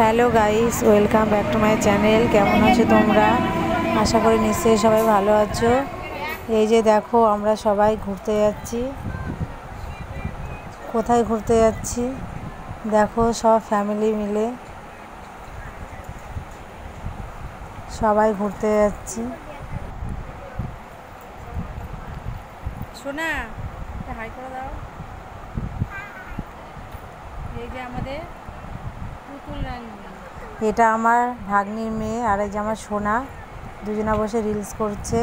Hello guys, welcome back to my channel. কেমন আছো তোমরা? আশা করি নিশ্চয়ই সবাই ভালো আছো। এই যে দেখো, আমরা সবাই ঘুরতে যাচ্ছি। কোথায় ঘুরতে যাচ্ছি দেখো, সব ফ্যামিলি মিলে সবাই ঘুরতে যাচ্ছি। সোনা, হাই করে দাও। এই যে আমাদের পুতুল রানী, এটা আমার ভাগ্নির মেয়ে, আর এই যে আমার সোনা, দুজনা বসে রিলস করছে।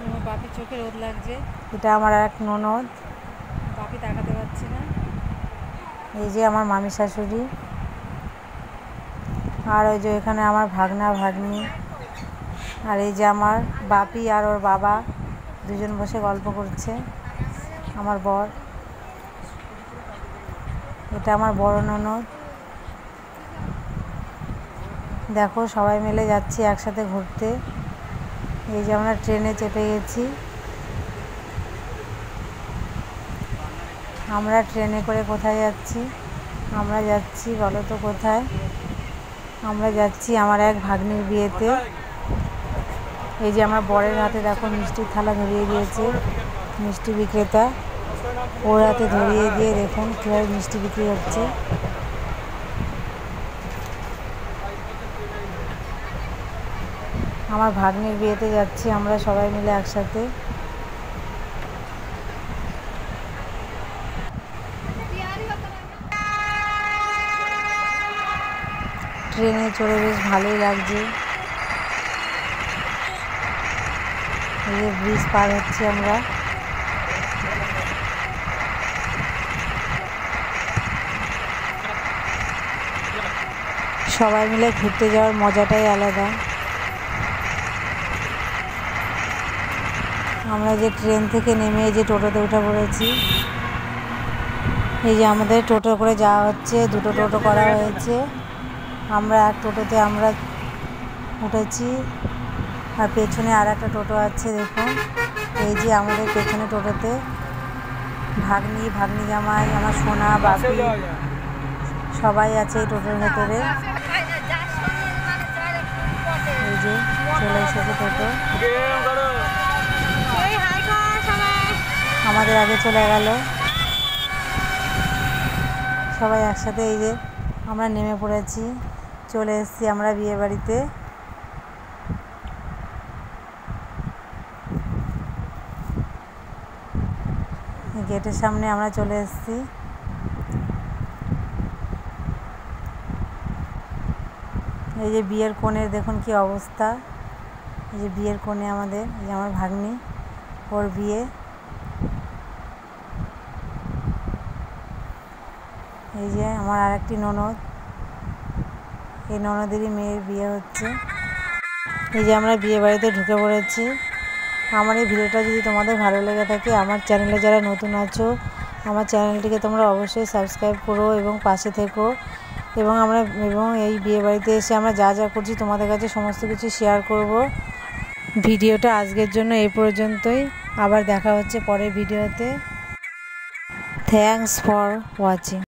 আমার বাপির চোখে রোদ লাগছে। এটা আমার এক ননদ, বাপি তাকাতে পারছে না। এই যে আমার মামি শাশুড়ি, আর ওই যে এখানে আমার ভাগনা ভাগ্নি, আর এই যে আমার বাপি আর ওর বাবা দুজন বসে গল্প করছে। আমার বর, এটা আমার বড় ননদ। দেখো সবাই মিলে যাচ্ছি একসাথে ঘুরতে। এই যে আমরা ট্রেনে চেপে গেছি। আমরা ট্রেনে করে কোথায় যাচ্ছি? আমরা যাচ্ছি, বলো তো কোথায়? আমরা যাচ্ছি আমার এক ভাগ্নির বিয়েতে। এই যে আমার বরের হাতে দেখো মিষ্টির থালা ধরিয়ে দিয়েছে মিষ্টি বিক্রেতা। ওর হাতে ধরিয়ে দিয়ে দেখুন কীভাবে মিষ্টি বিক্রি হচ্ছে। আমার ভাগ্নির বিয়েতে যাচ্ছি আমরা সবাই মিলে একসাথে। ট্রেনে চড়ে বেশ ভালোই লাগছে। এই যে ব্রিজ পার হচ্ছি আমরা। সবাই মিলে ঘুরতে যাওয়ার মজাটাই আলাদা। আমরা যে ট্রেন থেকে নেমে যে টোটোতে উঠে পড়েছি। এই যে আমাদের টোটো করে যাওয়া হচ্ছে, দুটো টোটো করা হয়েছে। আমরা এক টোটোতে আমরা উঠেছি, আর পেছনে আর একটা টোটো আছে দেখুন। এই যে আমাদের পেছনে টোটোতে ভাগ্নি, ভাগ্নি জামাই, আমার সোনা, বাপি সবাই আছে এই টোটোর ভেতরে। এই যে চলে এসেছে টোটো, আমাদের আগে চলে গেল। সবাই একসাথে এই যে আমরা নেমে পড়েছি, চলে এসেছি আমরা বিয়ে বাড়িতে। গেটের সামনে আমরা চলে এসেছি। এই যে বিয়ের কোণের দেখুন কি অবস্থা। এই যে বিয়ের কোণে আমাদের, এই যে আমার ভাগ্নি, ওর বিয়ে। এই যে আমার আর একটি ননদ, এই ননদেরই মেয়ের বিয়ে হচ্ছে। এই যে আমরা বিয়ে বাড়িতে ঢুকে পড়েছি। আমার এই ভিডিওটা যদি তোমাদের ভালো লেগে থাকে, আমার চ্যানেলে যারা নতুন আছো আমার চ্যানেলটিকে তোমরা অবশ্যই সাবস্ক্রাইব করো এবং পাশে থেকো। এবং এই বিয়ে বাড়িতে এসে আমরা যা যা করছি তোমাদের কাছে সমস্ত কিছু শেয়ার করব। ভিডিওটা আজকের জন্য এই পর্যন্তই, আবার দেখা হচ্ছে পরের ভিডিওতে। Thanks for watching.